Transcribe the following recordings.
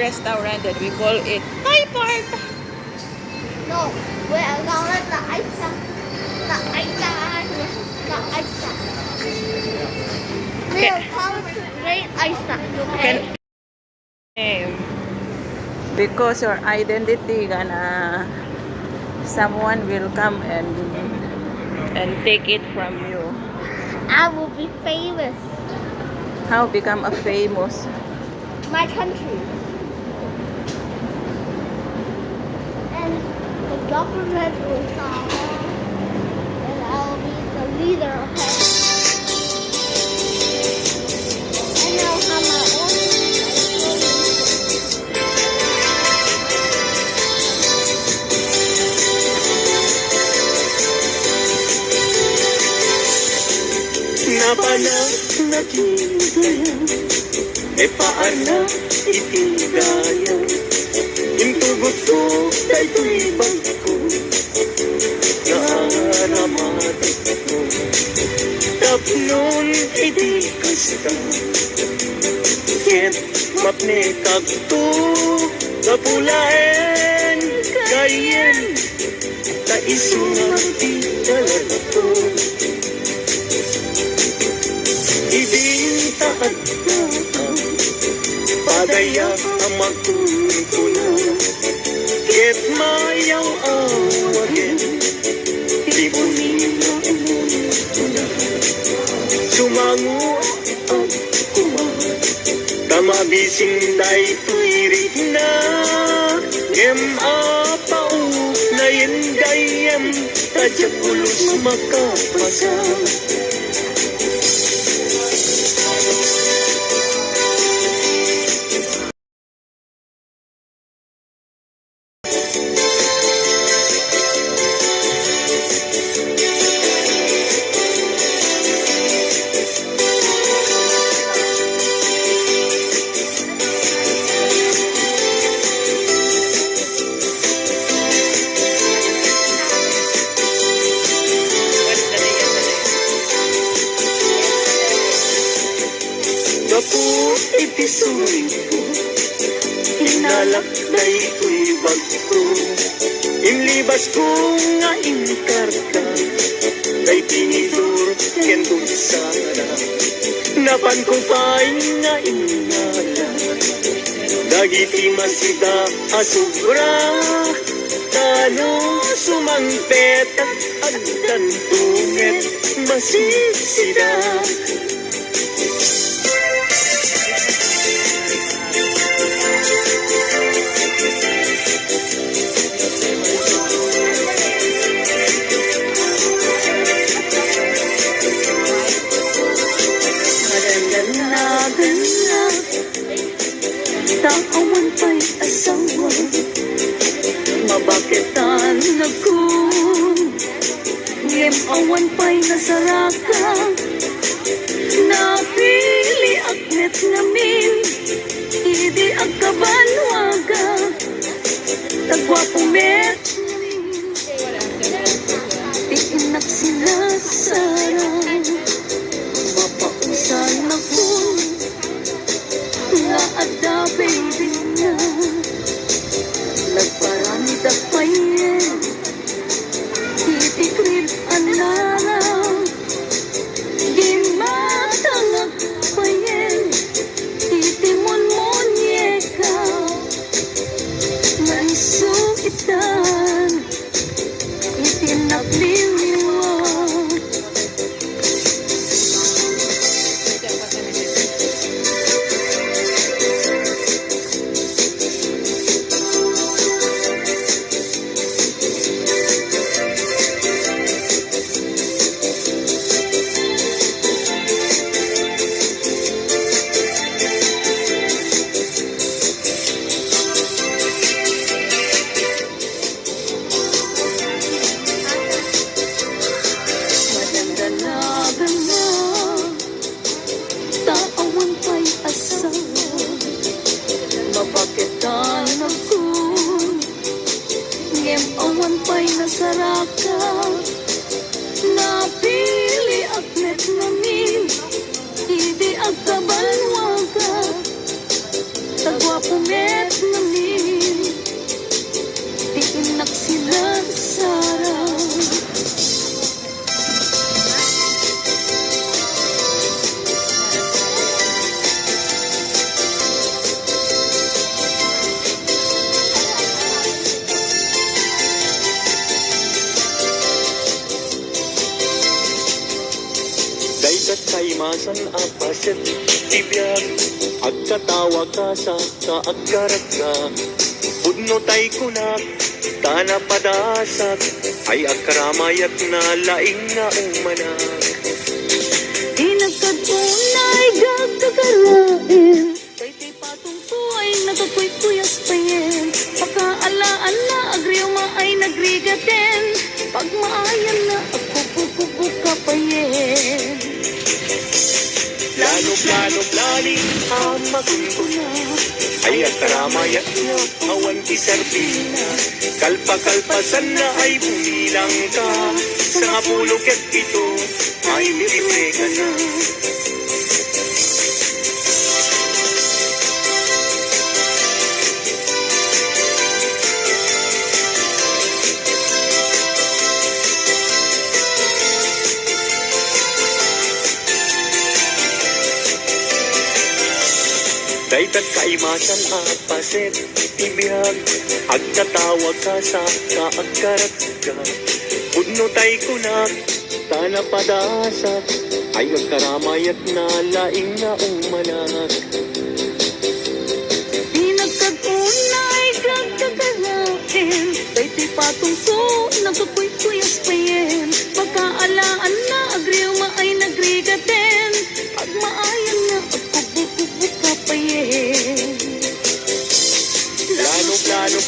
restaurant that we call it Thai Park. No, we are going to Aisa. The Aisa. The Aisa. We are going to Great Aisa. Okay? Because your identity gonna someone will come and take it from you. I will be famous. How become a famous? My country. And the government will come. And I will be the leader of it. And I'll have my own. Napanak nakindaya, e paana itinggaya. Intugot ko daytoy bangko, naaramatid ko. Tapnon iti kasta, ket mapne kakto, kapulaen kayen, taisumat ti dalato. Iding taat ka, padaya ang magkumpuna, ket mayaw awagin, di mo nila umuna. Sumango ang kumahal, tamabising day tuirit na, gem apau na yendayem, tajak ulus makapasal. Gapu ipisuloy ko, hinalak na ito'y bagko. Inlibas ko nga inkarta, kay tinidor kentong sara. Napan ko pa'y nga ingala, dagiti masida asubra. Tano sumangpet at agdan tunget masisida. Taawan pa'y asawa, mabakitan ako. Ngem awan pa'y nasaraka, napili aknet namin, idi agkabanwaga, tagwapong met, iinak sinasarang, mapausan ako. Ada baby na nagparami da payen, titikrip anara, gimatangag payen, titimon monyeka, mansukitan, itinakliliwa. Awan pa'y nasaraka, napili aknet namin, hindi agkabanwaga, tagwapo met kaimasan apasit tibiyag agkatawa ka sa kaagkarat ka budno tay kunak tana padasag ay agkaramayat na laing na umanak Inagkatunay gagkakarain Kay ti patong ko ay nakakuy-kuyas payen Pakaalaan na agriyo ma ay nagrigaten Pag maayan na ako pupubuka payen Plano planing amakun ko na ay agkaramayat na awan kisarbina kalpa-kalpasan na ay bumilang ka sa nga pulog at pito ay libre ka na Daytat kaimasan at paset tibiyag agkatawag ka sa kaagkarat ka budno tay kunak tana padasak ay agkaramayat na laing na umanak Inagkatunay gagkakarain Kay ti patong ko nakakuy-kuyas payen Pagkaalaan na agriyo ma ay nagrigaten Pag maayan na ako bububuka payen Plano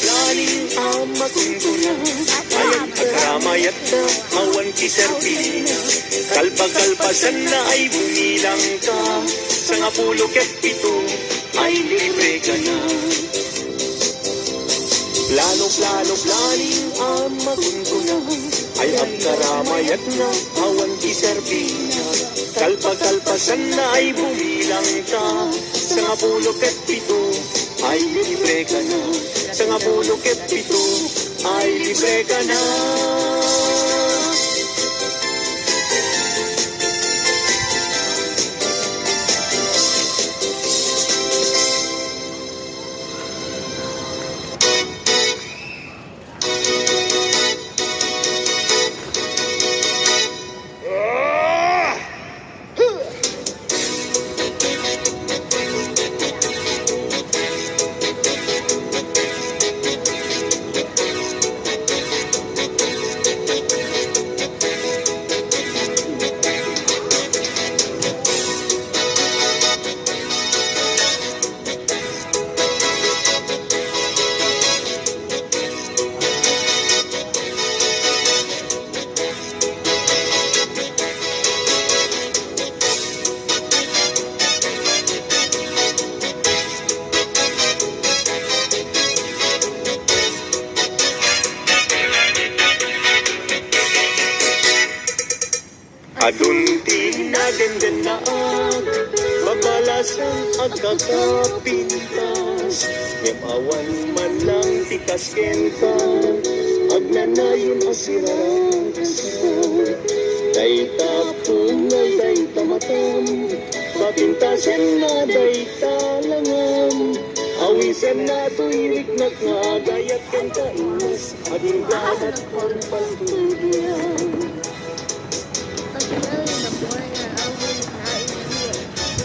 amakun ko na ay agkaramayat na awan kisarbina kalpa-kalpasan na ay bumilang ka sa nga pulog at pito ay libre ka na Planing amakun ko na ay agkaramayat na awan kisarbina kalpa-kalpasan na ay bumilang ka sa nga pulog at pito ay libre ka na sa nga pulog at pito ay libre ka na Adunti na gandanaag Babalasan at kakapintas Ngapawan man lang tikas kenta Agnanayon asirang Day tapong na day tamatam Papintasan na day talangan Awisan na tuyirik na kagayat kang kainas Ading gamat ang pagtugyan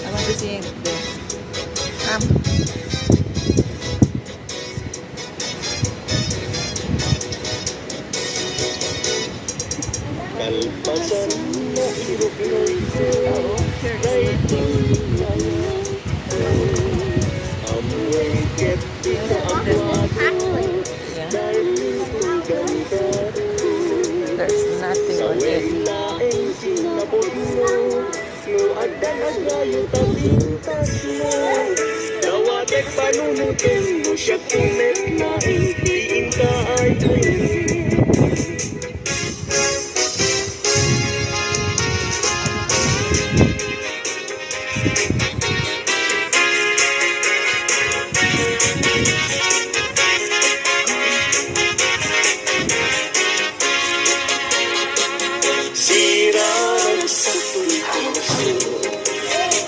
I want to sing there. Kalpasan na irog-iroy ko Kay amoy keti na agwado Yeah. Dahil ganda There's nothing Sa on it. welaeng sinabot mo Nuagdan agayo tabintas mo Dawatek panunutin mo siya kumet na Itiin ka ay Sirang sa tulpuso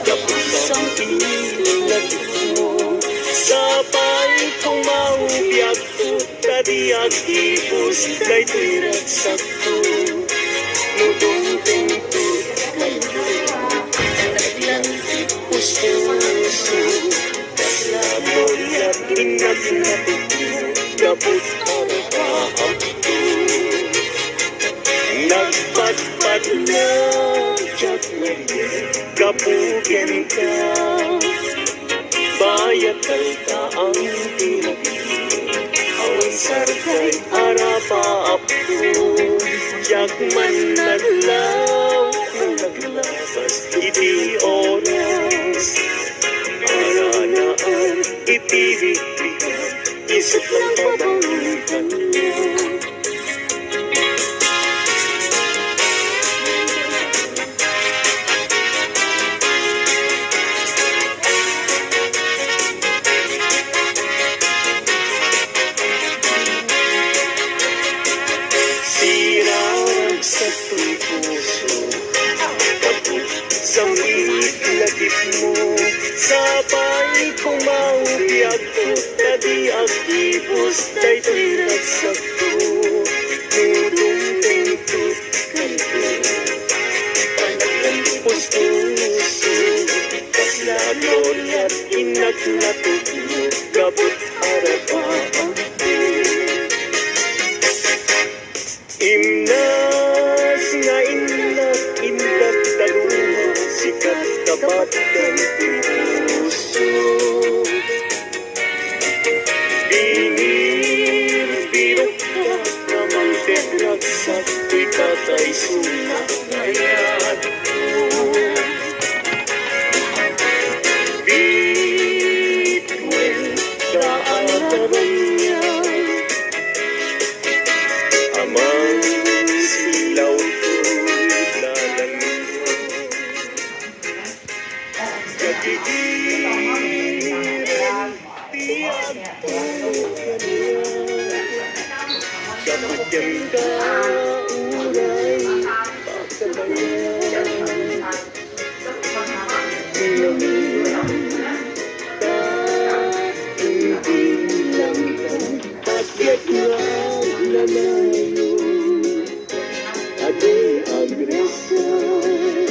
Kapos ang ilag mo Sapay kong maubiyag ko Kadiag ipos Kay tuirat sakto Nudong tengto Kay puso Lagoy at inagnatid Kaput ang paakto Nagpatpat na Jack Marie Kapukin ka Bayat ka ang tinapin Awan sarkay arapa apo Jagman naglaw Naglabas iti oras Aranaan iti bigbigan Isip lang pabangutan niya Sirarag sa tuwing puso Kaput sa lagip mo Sabay kumaupiag ko Tadi akibos Da'y tinagsakto Nudong tengkot kanto Panaglampos puso Kaslagol at inaglatog mo Kaput arapa Imnas nga indat daluha sikat kapat kan puso Binir birok ka namang tetrak sa ikatay sunak ngayad Bitwen kaataran niya Amang silaw ko'y lalamig Kagigiran tiyag ko kanya Kapag yan ka uray pagkabayan Namilang ka hindi lang Pagyat na lalayo Ating agresan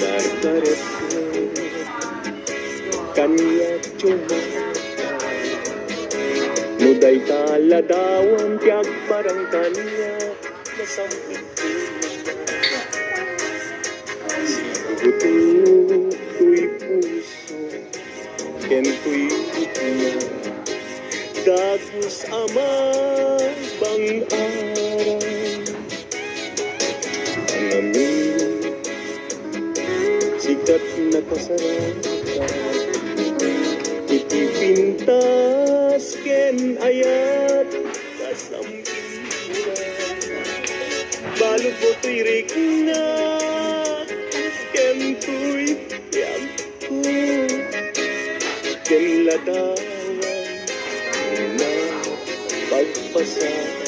Dardaret ko Kanya cumata Nuday taladawan Tiag parang kanya Nasampit ko Siguto ko'y puso Kento'y niya Dagos amang bang aral Ang amin Sikat na kasarapan Itipintas ken ayat Kasampingan Balog mo to'y rigna Ken to'y tiyag ko Ken ladawan Na pagpasada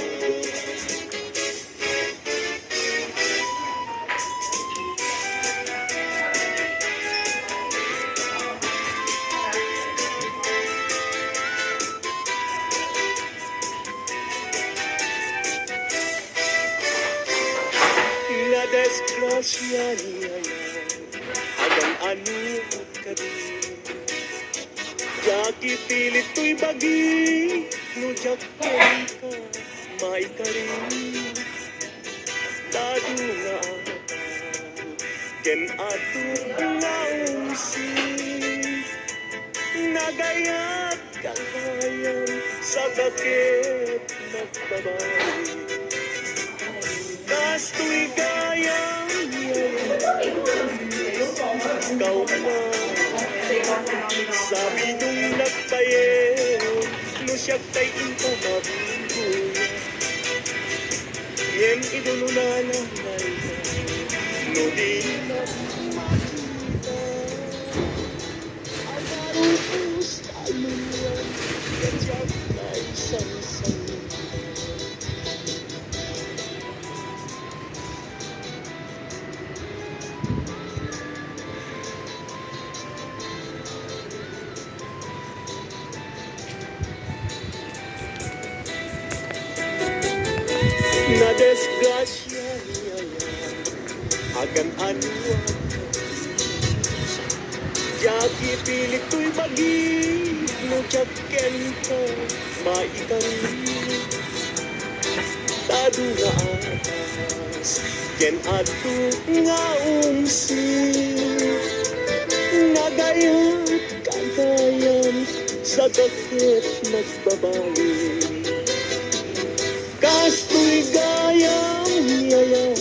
Na desgrasya niya Agang ano ka din Jaki pilit to'y bagi No jakken ka May ka rin Tado nga Ken ato nausi Nagayat kakayan Sa bakit nagbabay Kasto'y gayang Ikaw pa Sabi nung nagtayen No siya tay into mabuhay Yen idulunanan na No di na makita Ang marupos talunan Yan siya tay sansang na desgrasya niya akan anuan. Jaki pilit ko'y maging no jaken ko maitari. Tado nga atas ken ato nga umsin. Nagayat kagayan sa dakit nagbabalik. Kasto'y gayang yayang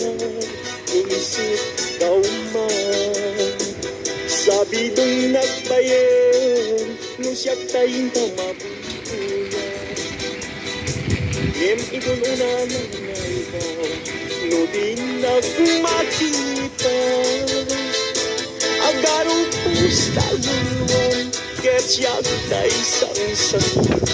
iisip daw man. Sabi dong nagbayen nung siya tayong tamabutuyan. Ngem idununa na nga ikaw no di nagmakita. Agarong pustaluluan ket siya tay sang sakitan.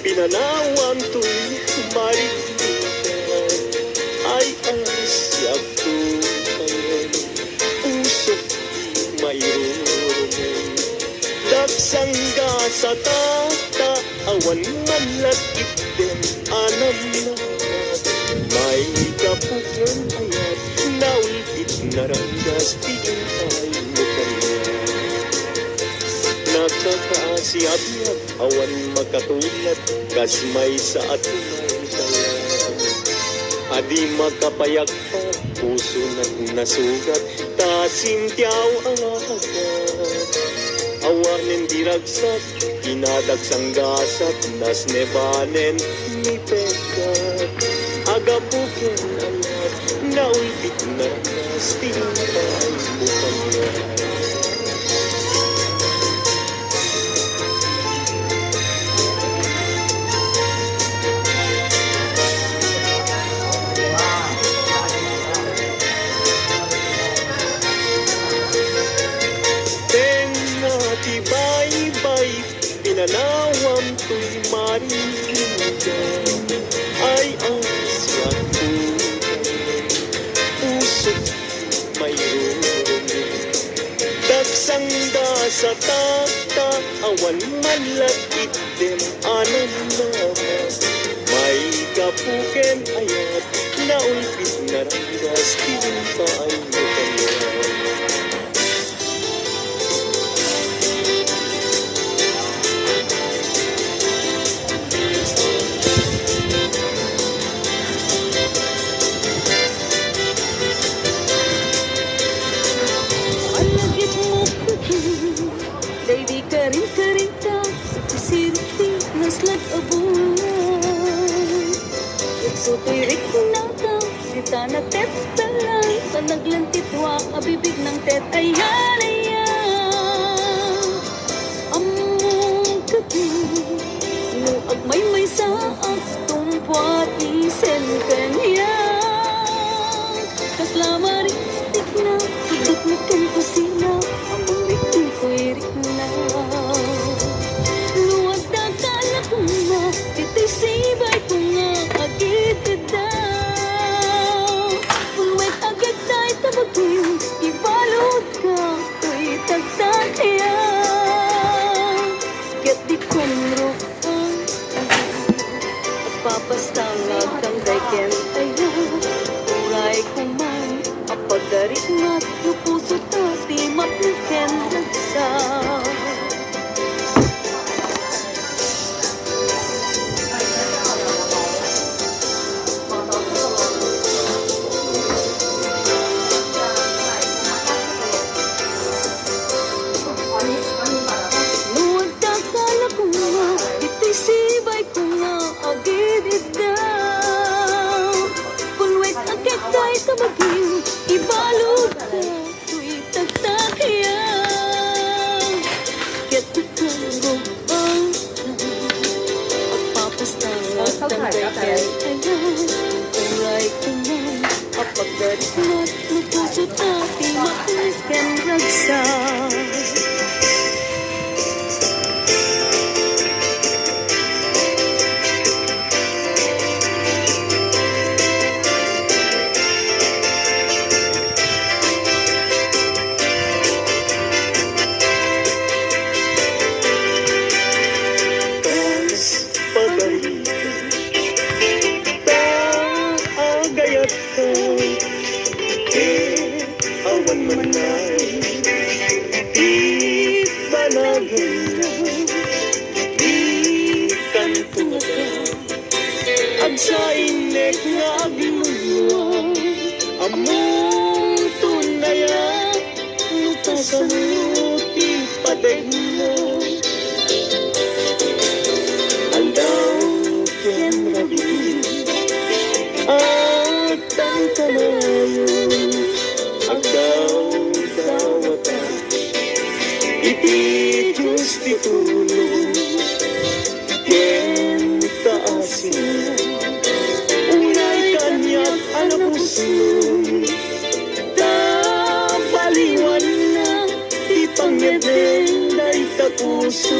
Pinanawan to'y maritikan ay asyak tukayan. Usok mayroon dagsangga sa tata awan malakit din anam na may kapukan ayat naulpit narangas tingay mo kanya. Nakakaasiat-yat awan makatulad kasmay sa atunay kaya. Adi makapayak pa puso na nasugat tasimtiyaw ang agad. Awanin diragsak kinadagsang gasat nas nebanen ni pekat. Agapukin alat naulpit na nas tingay mo kanya. Pinanawam to'y marinigan ay asyak tukayan. Usok mayroon dagsangga sa tata awan malakit din anam naman. May kapuken ayat naulpit narangas tingay mo kanya. Baby, karing-karita sa pisirti naslat abon. Ikso tirik kunata sita na tet talay panaglantitwa abibig ng tet ayan ayan. Among kati no agmay-may sa aktong puat isen kanya. Kasla maritik na tudot na kang kusina among rikin ko'y na. Luwag na kala ko na ito'y sibay ko nga agit daw. Pulwet agad tayo tabagin ibalod ka ganyan di kantuga ag sa inek nga agluwa among tunaya kasamot ipadegna alaw ken rabi at ang kalayo dawata iti Diyos ti tulong ken taasin unay kanyak anapusin tabaliwan na ti pangyadeng day tapuso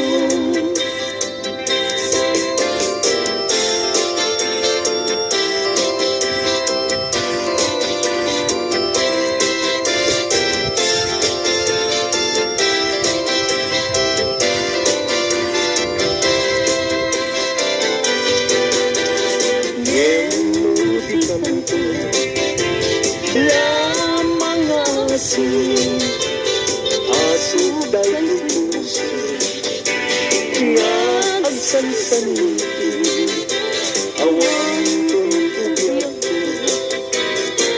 lamang asin aso dahil puso nga agsansanuti awang tuntubiak ko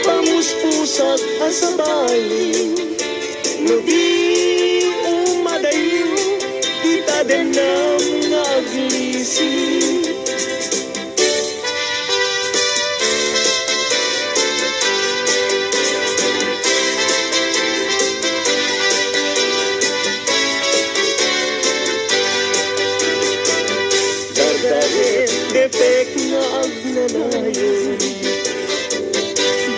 pamuspusak asabali no di umadayo kita din ng aglisi depek na agnanayon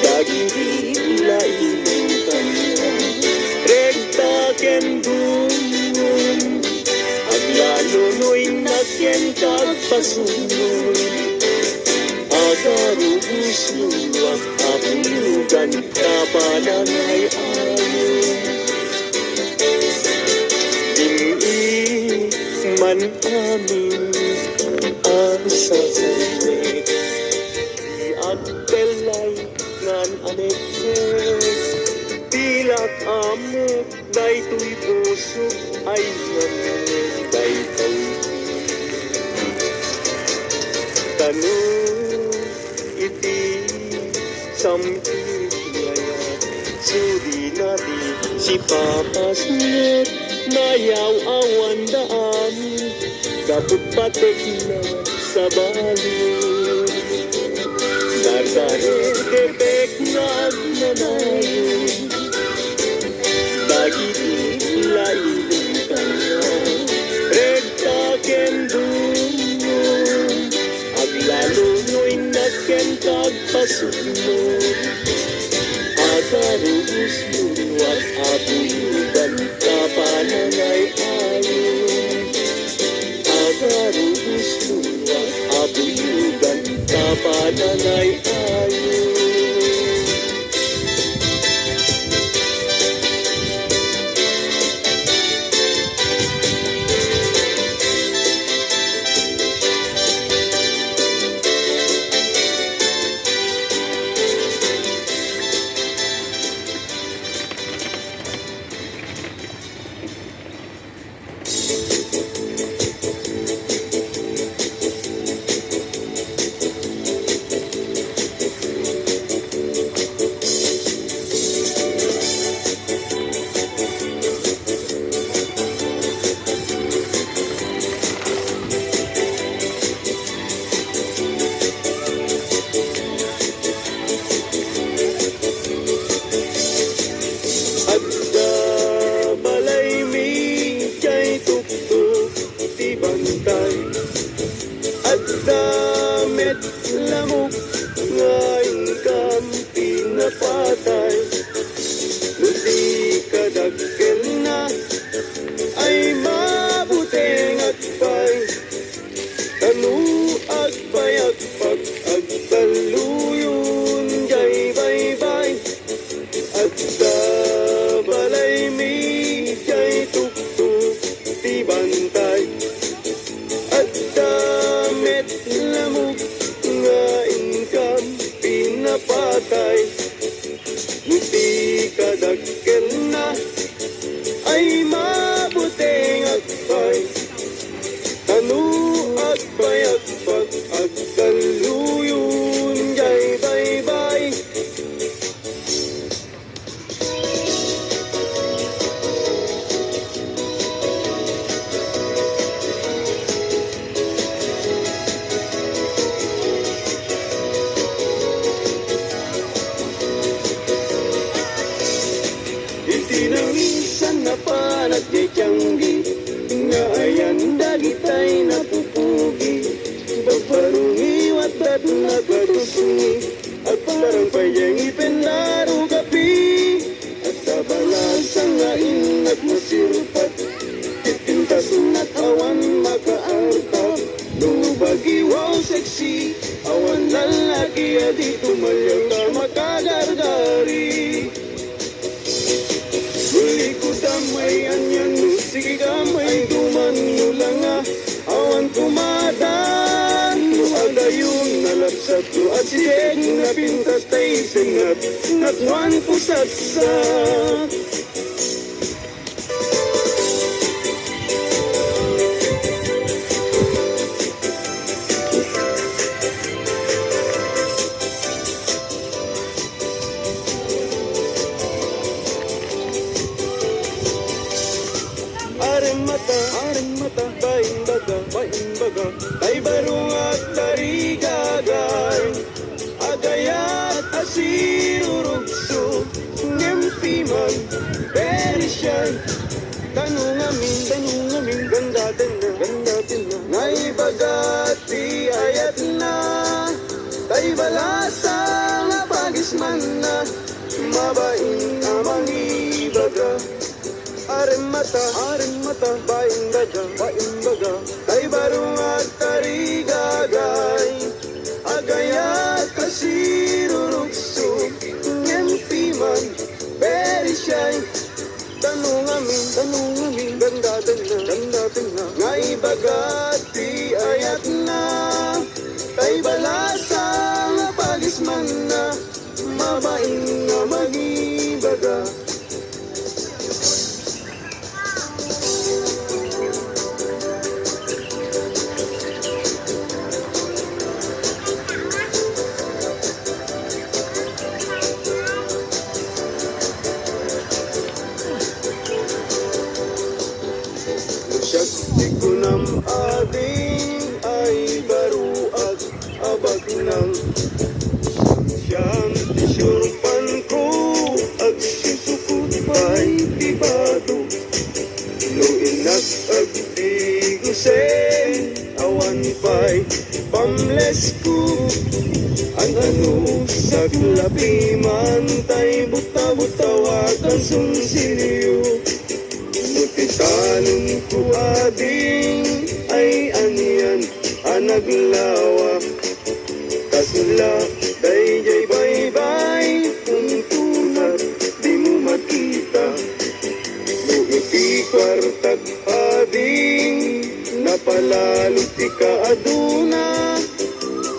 daging lain kanya rekta ken dungon aglalo no'y nakyen kagpasunod agarubus luwag apulugan kapanangay ayon ding man amin sa sarili di agpelay ngan anekes tilak amek daytoy puso ay ngan daytoy tanong iti samtit layat sudi nati si papas net nayaw awan daan kaput patek na sa balo Dardare depek na agnanayon Bagiti lain kanya Rekta ken dungon Aglalo no'y naken kagpasunod Agarubus luwat abuyugan kapanangay ayon Agarubus luwat abuyugan kapanangay ayon ang dagit ay napupugi, pagparungiwat at nagatusungi, at parang payang ipendaro gabi, at sa balasang ngain at masirpat, itintas at awan makaartap, lubagi wow sexy, awan lalaki at itumalyang ka makagargari. Huli ko damay anyan no, sige gamay dumano lang awan kumadan no, agayon nalapsat no, at siyeg na pintas tay singat, natwan ko satsak. Areng mata, baing baga, ay barong at tarigagay, agayat asirurugso, ngempiman, perisyan, tanong amin, gandatin na, naibagati ayat na, tay balasa nga pagisman na, mabaing amang ibaga. Areng mata, baing baga, tay barong at tarigagay, agayat kasirurugso, ngempiman, perisyan, tanong amin, gandatin na, naibagati ayat na, tay balasa nga pagisman na, mabaing nga magibaga. Di ko nam ading ay baro at abag ng siyang tisurpan ko at susukot pa'y tibado no inak agdi gusen awan pa'y pamles ko ang ano sa klapi man tay buta-butawakan sunsilyo. Tanong ko ading ay aniyan anaglawa kasula day jay bye-bye tuntunar di mo makita luiti kwartag ading napalalot ka aduna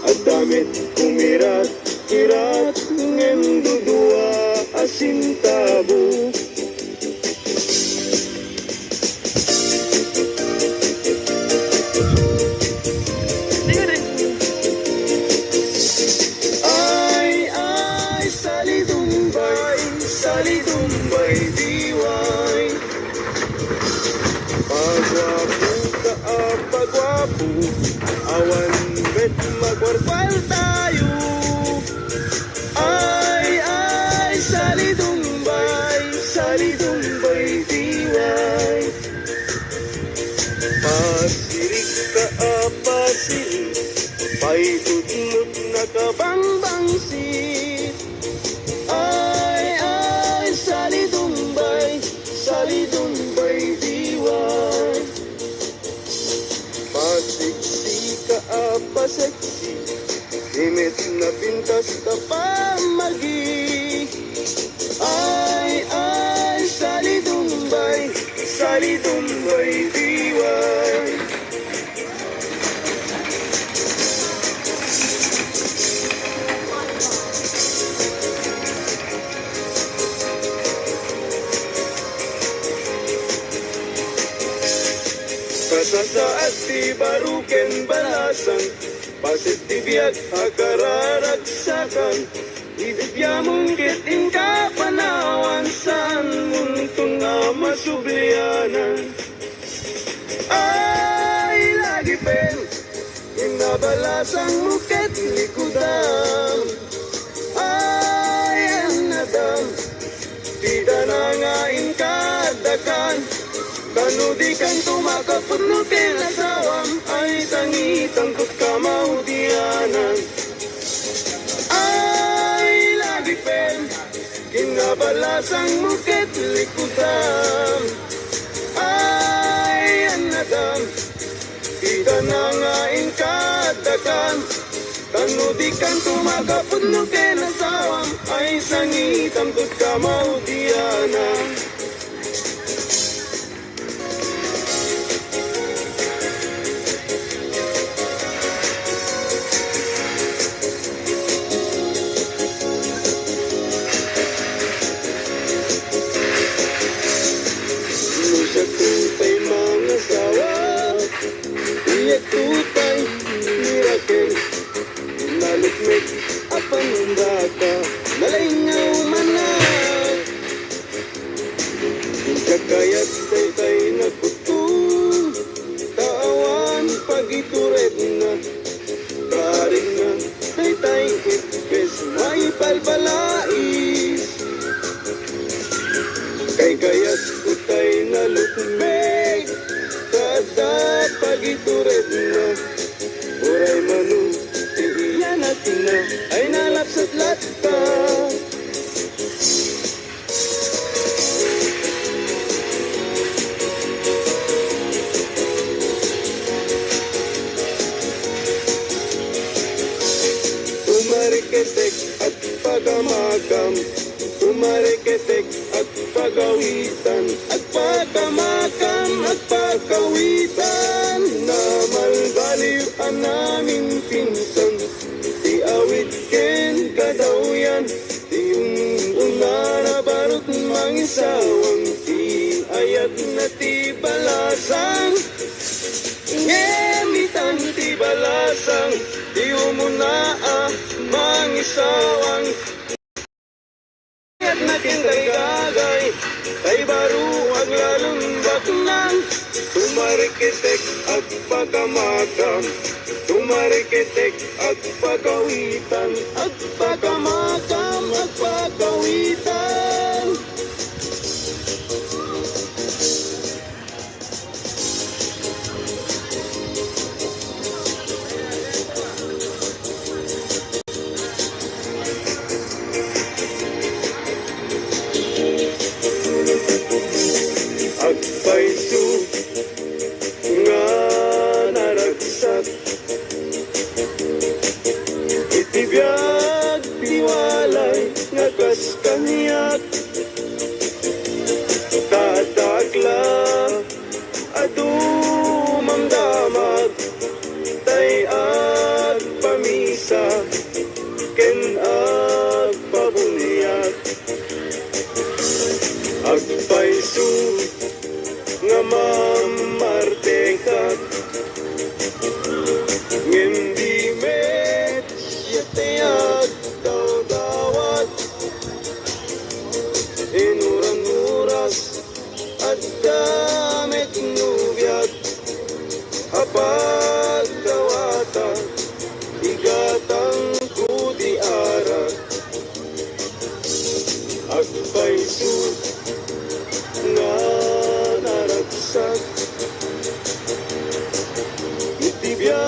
at damit kumirat kirat ngem dudua asintabo. Salidumbay diway, pagwapo ka pagwapo, awan bet magwarpal tayo. Ay salidumbay diway, pasirik ka pasirik, paitutmut na kabangbangsit. Salidumbay diway, pasiksi ka paseksi, imit na pintas ka pamagi. Ay salidumbay diway. Kasasaat ti baruken balasan, pasit ti biag akararagsakan, ibigyamun kiting kapanawan san muntong nga masublianan. Ay lagi pen, inabalasang muket likudan. Ay anadam, di danangain kadakan, Kanu di kan tumakap putno kinasawam ay tangitang kut kamaudianan ay lagi pen kinabalasang mukit likutan ay anadam ika na nga inkadakan kanu di kan tumakap putno kinasawam ay sangitang kut kamaudianan. Sa tutay mga sawa, iya tutay mirakel, nalukmik apan baka, nalingaw manak. Kakayat tay nagputong, tawan pagitured na, karing na, tay ipes, may palbalais. Kay kayat utay na lukmeg kada pagitured na uray manu iiyan natin na ay nalapsat lata umariketek at pagamakam umariketek at pagawitan at pagamakam at pagawitan na malbaliw ang naming pinsan di awit ken kadawyan di una na barot mangisawang di ayat na ti balasang ngemitan ti balasang di umuna mangisawang nakindagagay kay baro ang lalumbak ng tumarikitek at pagamakam tumarikitek at pagawitan at pagamakam at pagawitan. Agpaisu nga naragsak itibiyag tiwalay nga kas kaniyak tatakla adumamdamag tay agpamisa ken agpabuniyag agpaisu nga mamartengkat ngindi met yatayag daw-dawat inuran-uras at damit nubyag apag dawata igatang kuti arat agpaisu nga naragsak itibiyag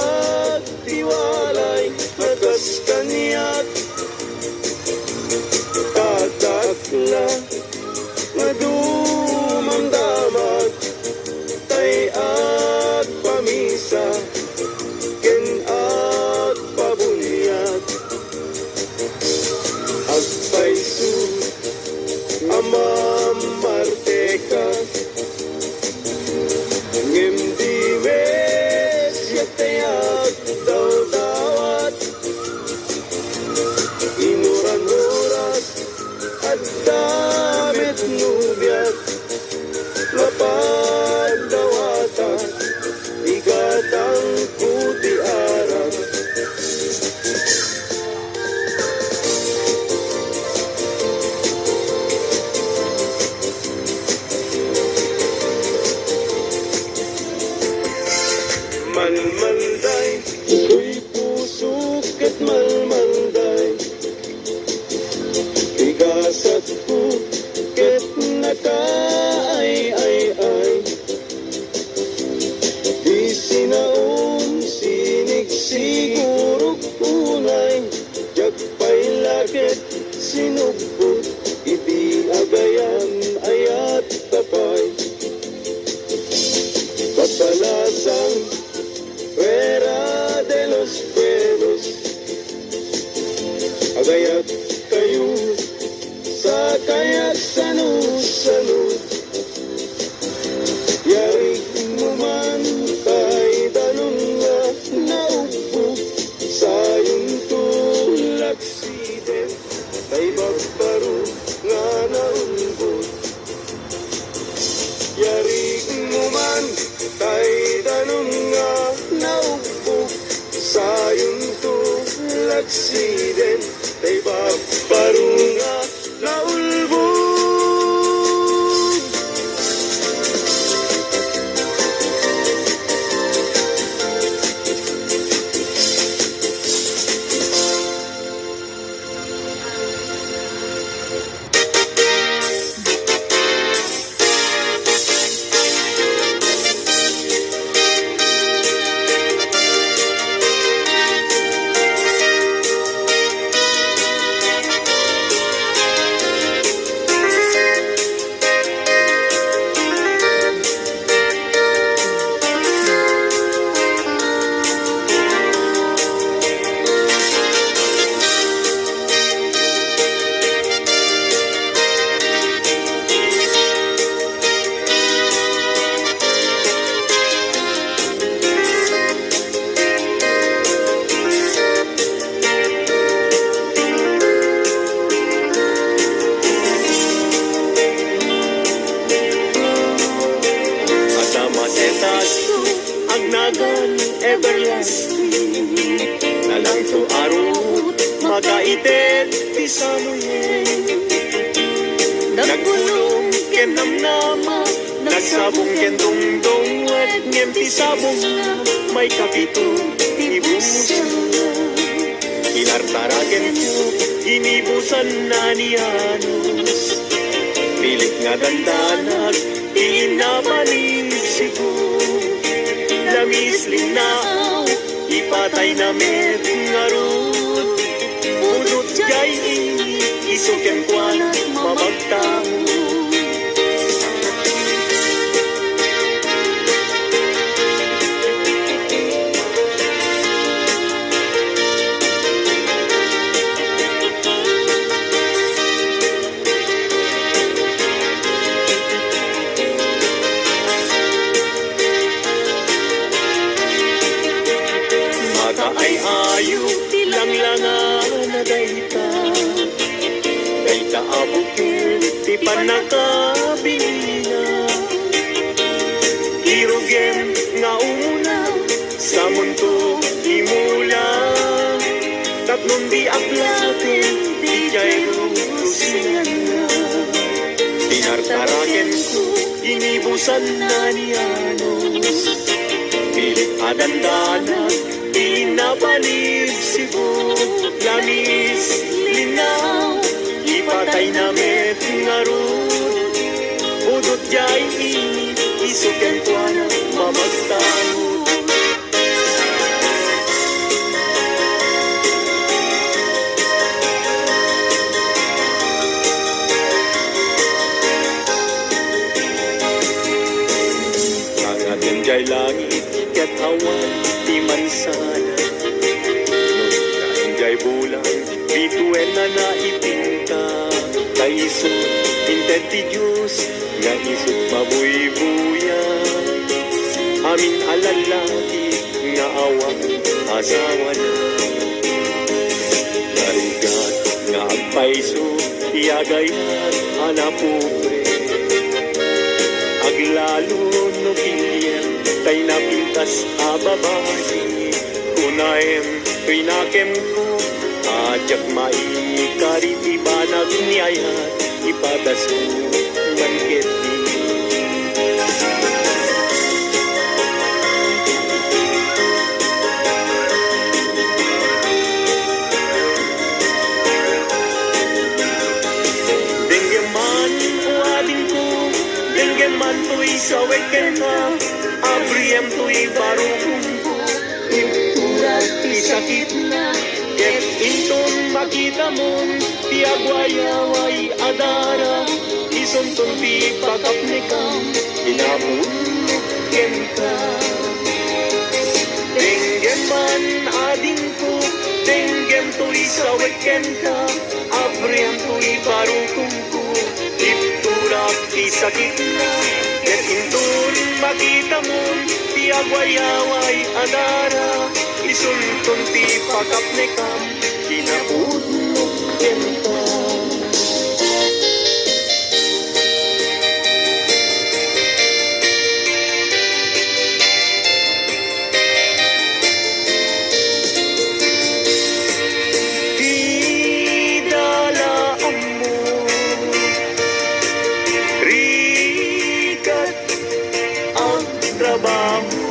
aksidente babarunga na ulbog. Agnagan everlasting nalang to arut magaitet ti samoyen nagpulong ken namnama nagsabong ken dongdong wet ngem ti sabong na may kapito ti busa inartaragen ko ginibusan na ni Anos pilit nga dandanag inabalin siguro lamis linaw, ipatay na met ngarut. Udot jay isuken kwan mamagtang. Ay ayo tilanglangan na dayta dayta abukir ti panakabingina hirugem nga umuna sa mundo imula tatlong di aklatin di jay rusingan na tinartaraken ko inibusan na ni Anos pilit adandanan Pinabalib sibo, lamis, linaw, ipatay na met ngarut. Udot jay isuken kwan mamagtangot. Ang atin jay langit, ket awan, di mansana Nung bulan, bituin na naipinta Kaiso, pinted ti Diyos Nga isot mabuy-buya Amin alalaki Nga awang asawa na Narigat nga agpaiso Iyagayan anapubre Aglalo no pilyen Tay napintas ababayi Kunaem pinakem ko Ajak maikariti banag niyayat Ipadas ko manketi Denggeman o ading ko Denggeman to'y saweken ka Abriem to'y barukong ko Impurat ti sakit na Ket inton makita mon Ti agwayaway adara Isonton ti pakapnikam Inapunok ken ka Denggeman ading ko Denggem to'y saweken ka Abriem to'y barukong ko Impurat ti sakit na Ket inton makita mon Ti agwayaway adara Isunton ti pakapnikam Kinapunok kenta trabaho.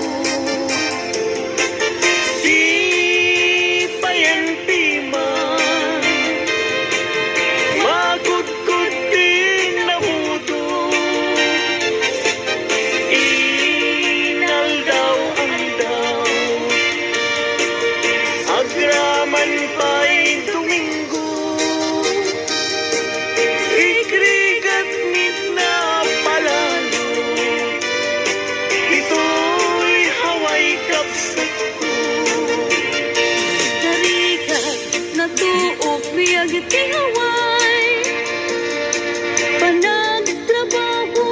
Di payanti man, magudgud din na mudo. Inal daw ang daw, agraman pa'y Domingo. Ikrigat mit na palalo, ito'y haway kapsat ko. Tarikat na tuok biyag iti haway, panagtrabaho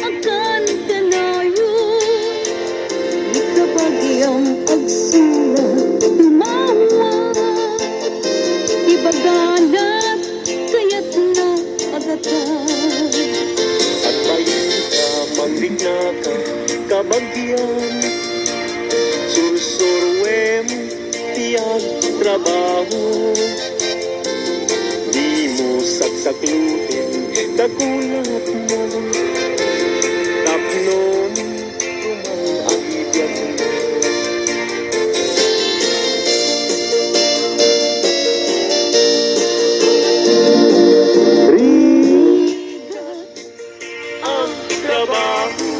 akan kanayo. Ikabagyang agsulat tumawa, ibaganat kayat na agatan. At bayin ka, manggigna ka, kabagyan. Sursurwem, tiyag trabaho. Di mo saksaklutin, kakulat mo. Tapnon, kumang agibyan mo. Ang trabaho.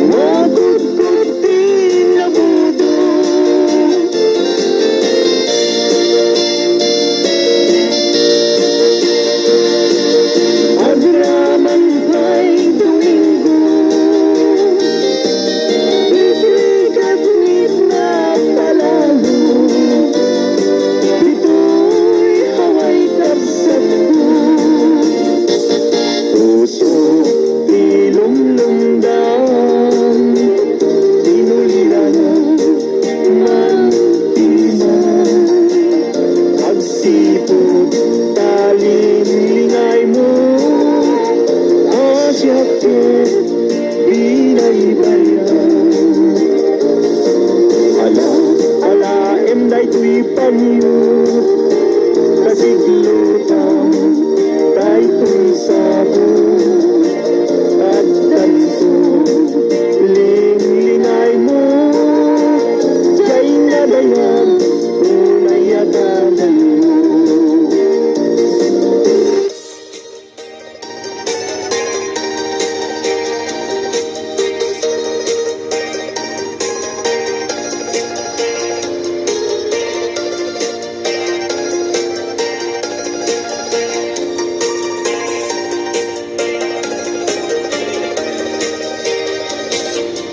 Magudgud din na mudo. Agraman pa'y Domingo. Ikrigat mit na palalo, ito'y haway kapsat ko. Puso ilumlumdan, inuliran man timan. Agsipod talinlingay mo, asyakit binaybayan. Ala, ala, emday tuy panyo, kasiglutan, tay tuy sabo. At ganito, linglingay mo, diya'y nadayan, tunay adalan mo.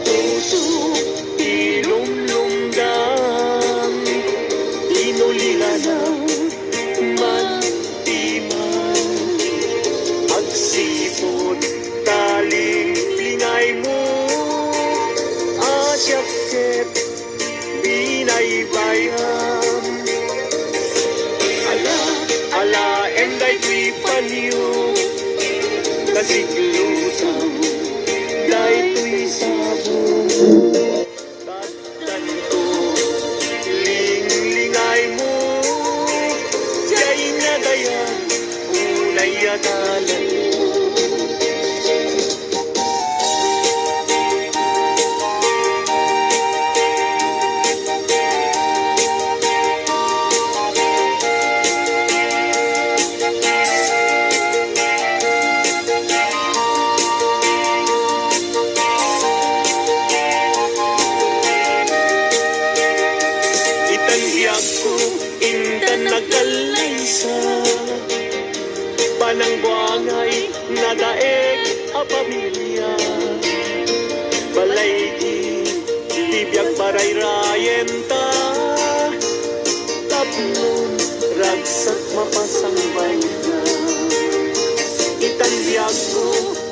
Puso ilumlumdan, inulilan man timan. Agsipod talinglingay mo, asyakit binaybayan. Ala, ala, emday tuy panyo, kasiglutan, day tuy sabo. Ganito, linglingay mo, diya'y nadayan, unay adalan mo. Itanbiyag ko, indan nagalaysa, panang buangay, nadaeg a pamilya. Balay di, tibiyag paray rayenta, taplon, ragsak mapasang bayna. Itanbiyag ko,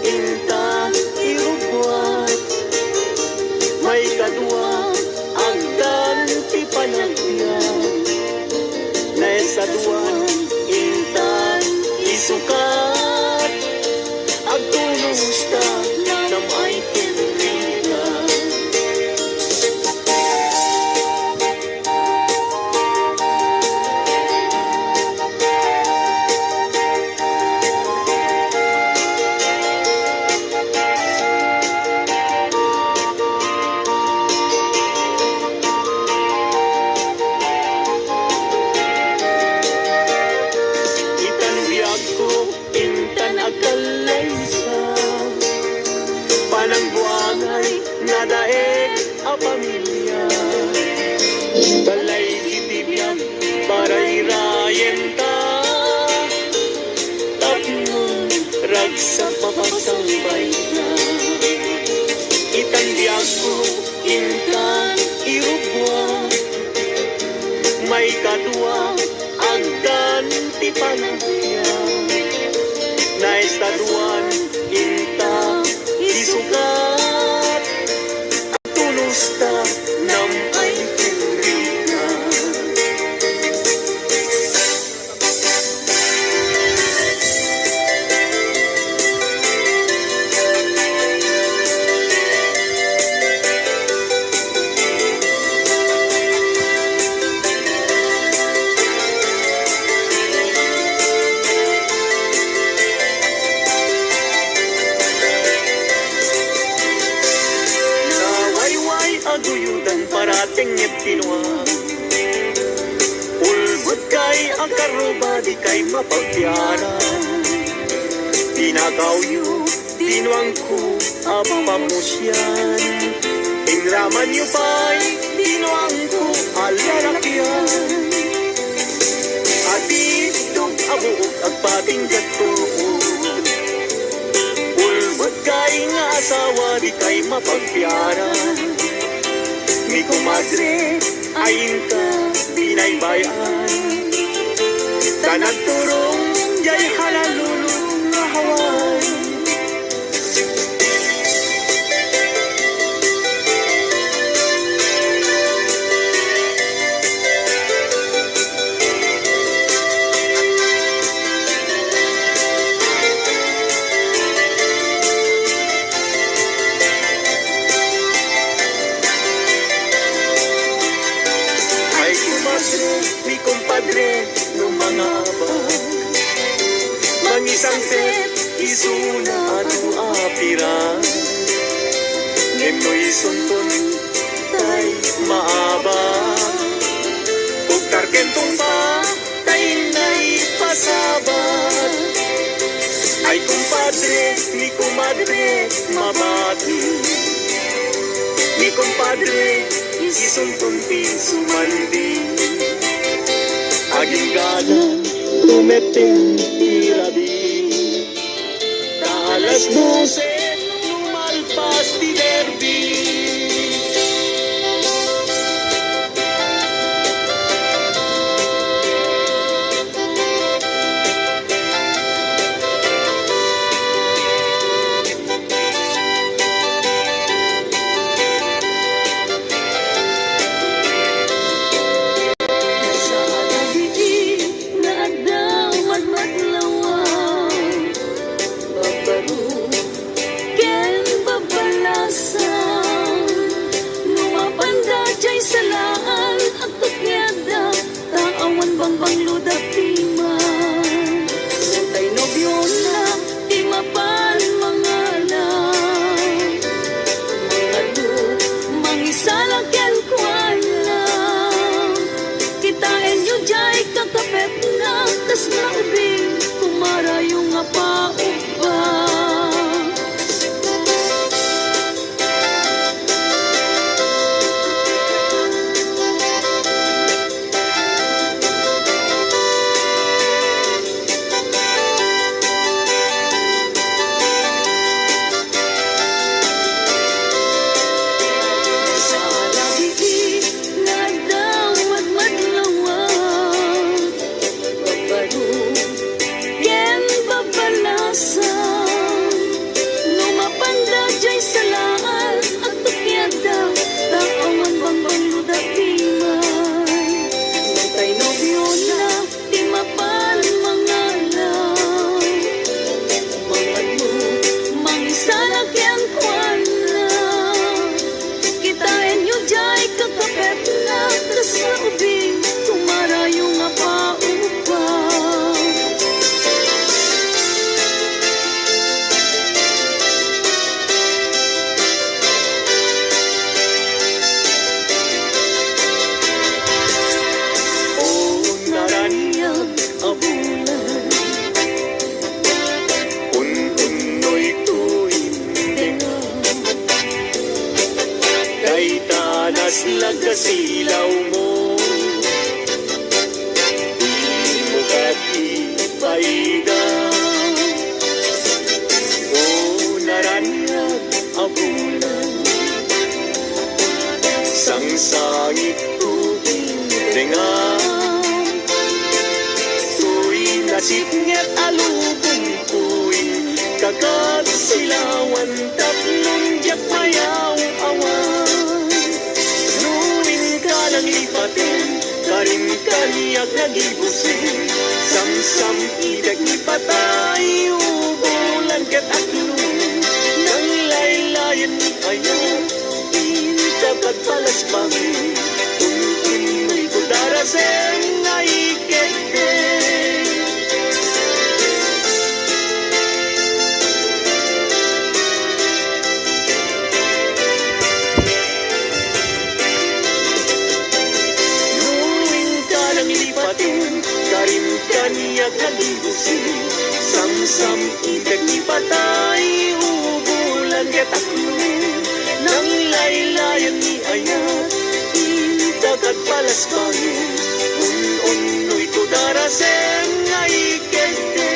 inta, irugwat, may kadwa, agdan ti panagbiyan. Naesa duwan, intan, isukat, agtulusta, namay tinrika. bay ka. Itandiag ko, intan, irugwa. May kadua, agdan, ti panagya. Naistaduan, inta, isukat. Tulos ta, nam ay tinrika. Nawayway aguyudan parating ipinwa. Ulbud kay ang karuba di kay mapagpiara. Tinagaw yu, tinuang ko, apamusyan. Inraman yu pa'y, tinuang ko, alalakyan. Atitong abuok agpating gatuod. Ulbud kay nga asawa di kay mapagpiara. Mi kumadre, ayin ka, binaybayan. Tanagturong, jay halalulong na hawan. Ay kumadre, mi kumpadre, nung mga abag. Mangisang set, isuna at apira. Ngem no isuntun, tay maaba. Pagkarkentong pa, tay na'y pasabat. Ay kumpadre, mi kumadre, mabati. Mi kumpadre, isuntun ti sumandi. Aging galang, tumeting irabi. Alas 12, lumalpas ti derby. Sa gabi na adlaw madmadlawang babaro ken babalasan lumapanda jay salaan at tukyada taawan bangbang ludapiman sentay nobyo na di mapan mga lang mga lu mangisalang ken kwala kitain yu jay kakapet na tas naubing kumara yung apa-upa. Sa labi na daw madmadlawang babaro ken babalas Masit nga't alubong ko'y kagat silawan tatlong diyak mayaw awan. Nuwing ka lang lipatin, karim kaniyak nagibusin. Samsam idag ipatay, ubulan kat aklong. Nang laylayan ni ayaw, dapat palas bangin. Tuntun ko daraseng ay kete. Nuwing ka lang lipatin, karim kaniyak nagibusin. Samsam idag ipatay, ubulan kat aklong. Nang laylayan ni ayat, dagat palas bangin. Un-unoy ko daraseng ay kete.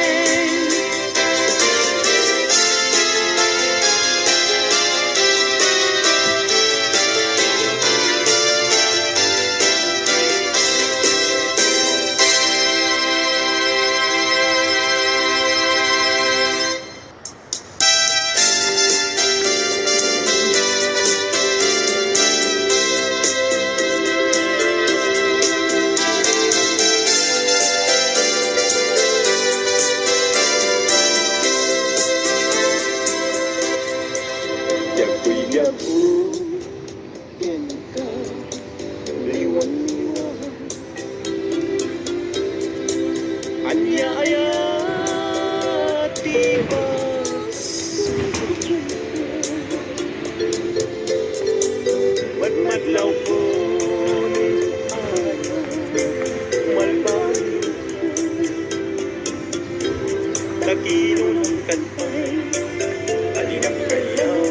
Yaku, ka, liwan-liwan. Anya ayat tibas, madlaw ko malbang, taginong kantay, alinang kayaw.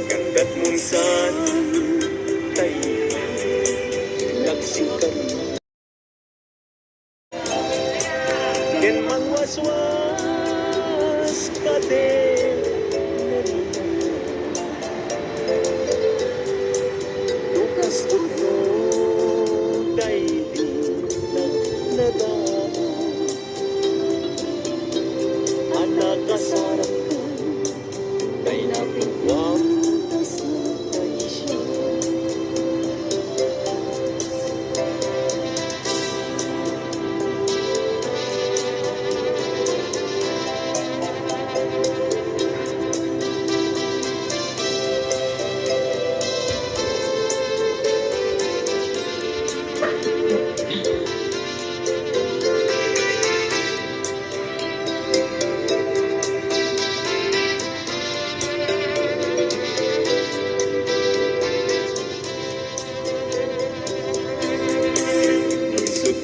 Kandat munsan tayo nagsikat. Yan mangwaswas ka din. Lukas tulo tayo di nagdaan. Anak kasarap ko tayo napigwam.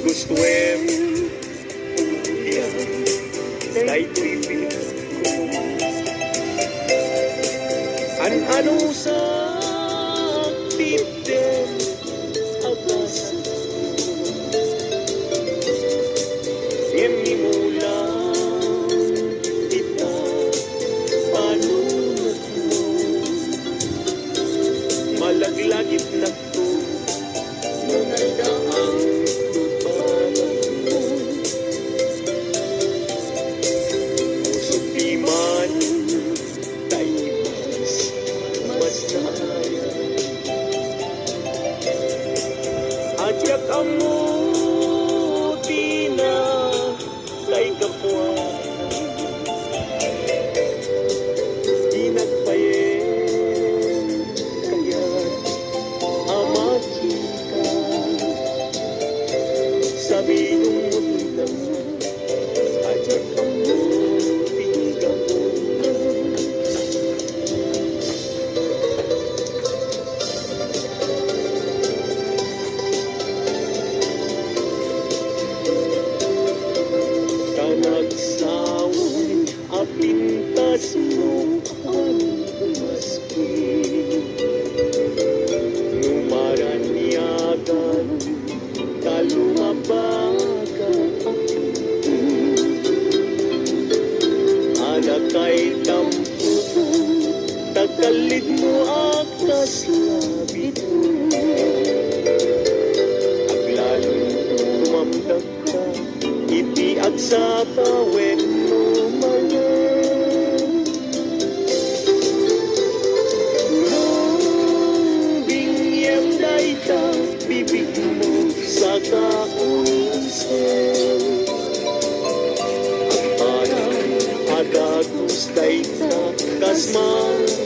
Gustuem ulian dahil pipilit ko ano sa titen agas mula kita panunod mo malaglagit na to nunaldaang Ajak kamu tina kay kapwa dinagpayen kaya ama chika sabi nung muntang ajak kamu tina nagsawon apintas mo ang maski numaranyagan kalumabaga alakay tamputan tagalid mo akas labit sa pawet mo mayon. Nung bingyam na ita, bibig mo sa kaunsen. At parang adagus na ita, kasmang